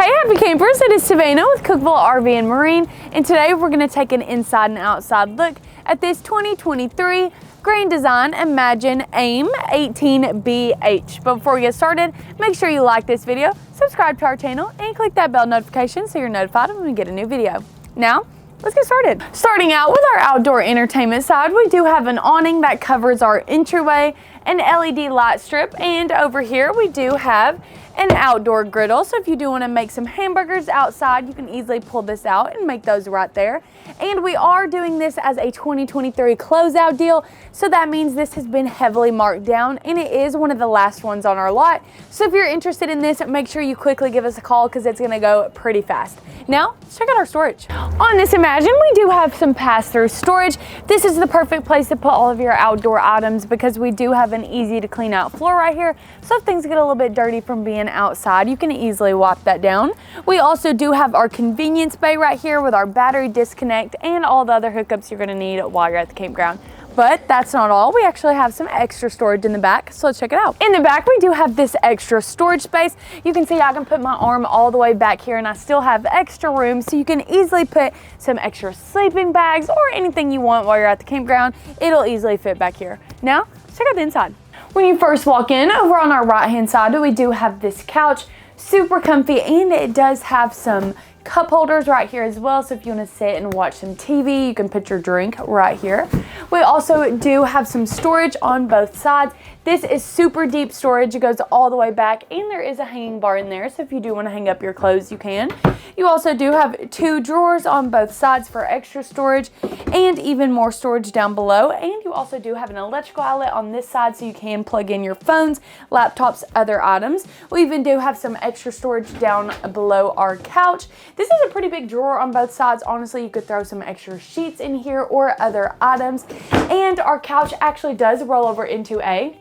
Hey happy campers, it is Savannah with Cookeville RV and Marine, and today we're going to take an inside and outside look at this 2023 Grand Design Imagine AIM 18BH. But before we get started, make sure you like this video, subscribe to our channel, and click that bell notification so you're notified when we get a new video. Now, let's get started. Starting out with our outdoor entertainment side, we do have an awning that covers our entryway, an LED light strip, and over here we do have an outdoor griddle. So if you do want to make some hamburgers outside, you can easily pull this out and make those right there. And we are doing this as a 2023 closeout deal. So that means this has been heavily marked down and it is one of the last ones on our lot. So if you're interested in this, make sure you quickly give us a call because it's going to go pretty fast. Now, let's check out our storage. On this Imagine, we do have some pass-through storage. This is the perfect place to put all of your outdoor items because we do have an easy to clean out floor right here. So if things get a little bit dirty from being outside, you can easily wipe that down. We also do have our convenience bay right here with our battery disconnect and all the other hookups you're going to need while you're at the campground. But that's not all. We actually have some extra storage in the back, so let's check it out. In the back, we do have this extra storage space. You can see I can put my arm all the way back here and I still have extra room, so you can easily put some extra sleeping bags or anything you want while you're at the campground. It'll easily fit back here. Now, let's check out the inside. When you first walk in, over on our right-hand side, we do have this couch, super comfy, and it does have some cup holders right here as well, so if you want to sit and watch some TV, you can put your drink right here. We also do have some storage on both sides. This is super deep storage. It goes all the way back, and there is a hanging bar in there, so if you do want to hang up your clothes, you can. You also do have two drawers on both sides for extra storage and even more storage down below, and you also do have an electrical outlet on this side so you can plug in your phones, laptops, other items. We even do have some extra storage down below our couch. This is a pretty big drawer on both sides. Honestly, you could throw some extra sheets in here or other items. And our couch actually does roll over into a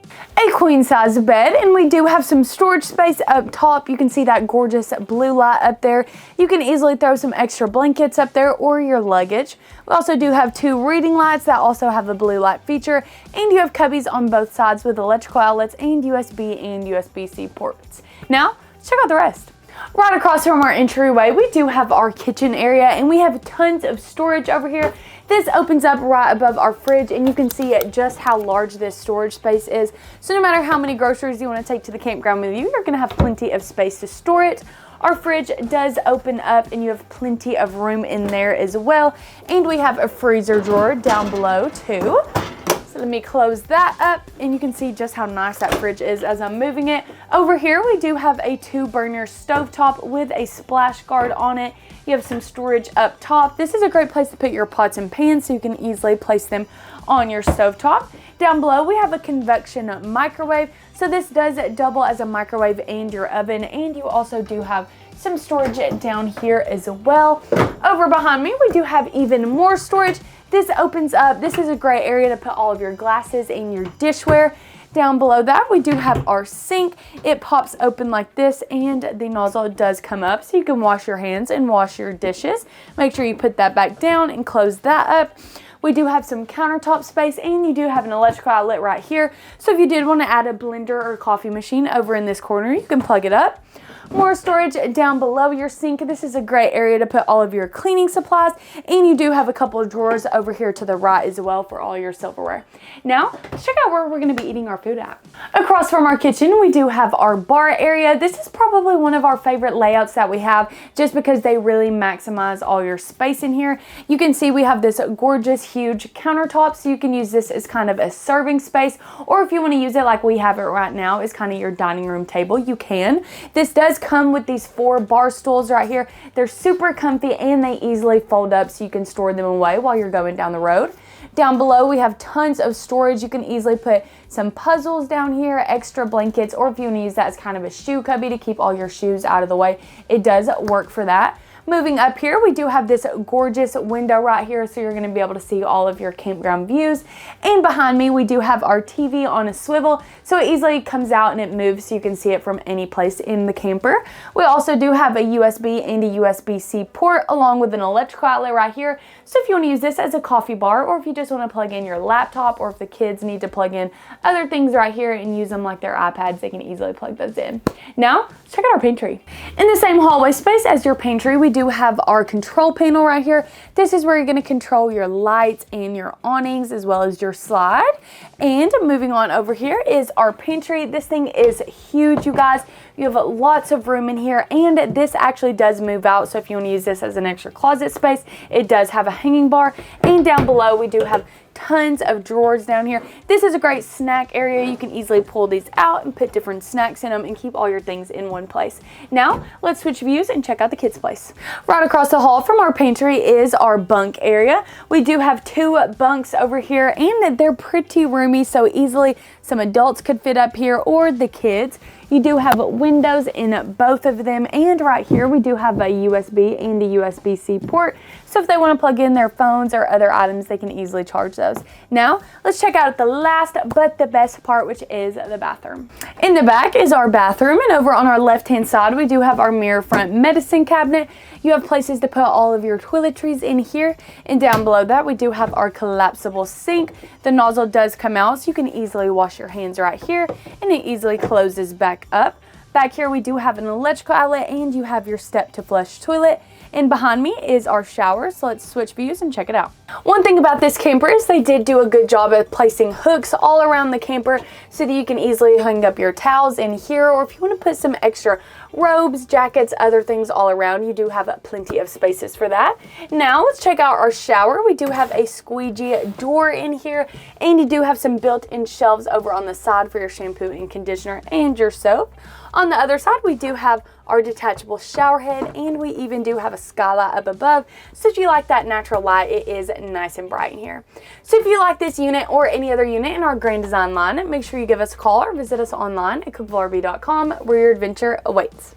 queen size bed, and we do have some storage space up top. You can see that gorgeous blue light up there. You can easily throw some extra blankets up there or your luggage. We also do have two reading lights that also have the blue light feature, and you have cubbies on both sides with electrical outlets and USB and USB-C ports. Now, let's check out the rest. Right across from our entryway, we do have our kitchen area, and we have tons of storage over here. This opens up right above our fridge, and you can see just how large this storage space is. So no matter how many groceries you want to take to the campground with you, you're going to have plenty of space to store it. Our fridge does open up, and you have plenty of room in there as well. And we have a freezer drawer down below too. So let me close that up, and you can see just how nice that fridge is as I'm moving it. Over here, we do have a 2-burner stovetop with a splash guard on it. You have some storage up top. This is a great place to put your pots and pans so you can easily place them on your stovetop. Down below, we have a convection microwave. So this does double as a microwave and your oven, and you also do have some storage down here as well. Over behind me, we do have even more storage. This opens up. This is a great area to put all of your glasses and your dishware. Down below that, we do have our sink. It pops open like this, and the nozzle does come up so you can wash your hands and wash your dishes. Make sure you put that back down and close that up. We do have some countertop space, and you do have an electrical outlet right here. So if you did want to add a blender or coffee machine over in this corner, you can plug it up. More storage down below your sink. This is a great area to put all of your cleaning supplies, and you do have a couple of drawers over here to the right as well for all your silverware. Now, let's check out where we're going to be eating our food at. Across from our kitchen, we do have our bar area. This is probably one of our favorite layouts that we have just because they really maximize all your space in here. You can see we have this gorgeous, huge countertop, so you can use this as kind of a serving space, or if you want to use it like we have it right now as kind of your dining room table, you can. This does come with these 4 bar stools right here. They're super comfy and they easily fold up so you can store them away while you're going down the road. Down below, we have tons of storage. You can easily put some puzzles down here, extra blankets, or if you want to use that as kind of a shoe cubby to keep all your shoes out of the way, it does work for that. Moving up here, we do have this gorgeous window right here, so you're going to be able to see all of your campground views. And behind me, we do have our TV on a swivel, so it easily comes out and it moves so you can see it from any place in the camper. We also do have a USB and a USB-C port along with an electrical outlet right here. So if you want to use this as a coffee bar, or if you just want to plug in your laptop, or if the kids need to plug in other things right here and use them like their iPads, they can easily plug those in. Now, let's check out our pantry. In the same hallway space as your pantry, we do have our control panel right here. This is where you're going to control your lights and your awnings as well as your slide. And moving on over here is our pantry. This thing is huge, you guys. You have lots of room in here, and this actually does move out, so if you want to use this as an extra closet space, it does have a hanging bar. And down below we do have tons of drawers down here. This is a great snack area. You can easily pull these out and put different snacks in them and keep all your things in one place. Now let's switch views and check out the kids' place. Right across the hall from our pantry is our bunk area. We do have 2 bunks over here, and they're pretty roomy, so easily some adults could fit up here or the kids. You do have windows in both of them, and right here we do have a USB and a USB-C port, so if they want to plug in their phones or other items, they can easily charge those. Now let's check out the last but the best part, which is the bathroom. In the back is our bathroom, and over on our left hand side we do have our mirror front medicine cabinet. You have places to put all of your toiletries in here, and down below that we do have our collapsible sink. The nozzle does come out, so you can easily wash your hands right here, and it easily closes back up. Back here we do have an electrical outlet, and you have your step to flush toilet. And behind me is our shower, so let's switch views and check it out. One thing about this camper is they did do a good job of placing hooks all around the camper so that you can easily hang up your towels in here, or if you want to put some extra robes, jackets, other things all around, you do have plenty of spaces for that. Now let's check out our shower. We do have a squeegee door in here, and you do have some built-in shelves over on the side for your shampoo and conditioner and your soap. On the other side, we do have our detachable shower head, and we even do have a skylight up above, so if you like that natural light, it is nice and bright in here. So if you like this unit or any other unit in our Grand Design line, make sure you give us a call or visit us online at cookevilleRV.com, where your adventure awaits.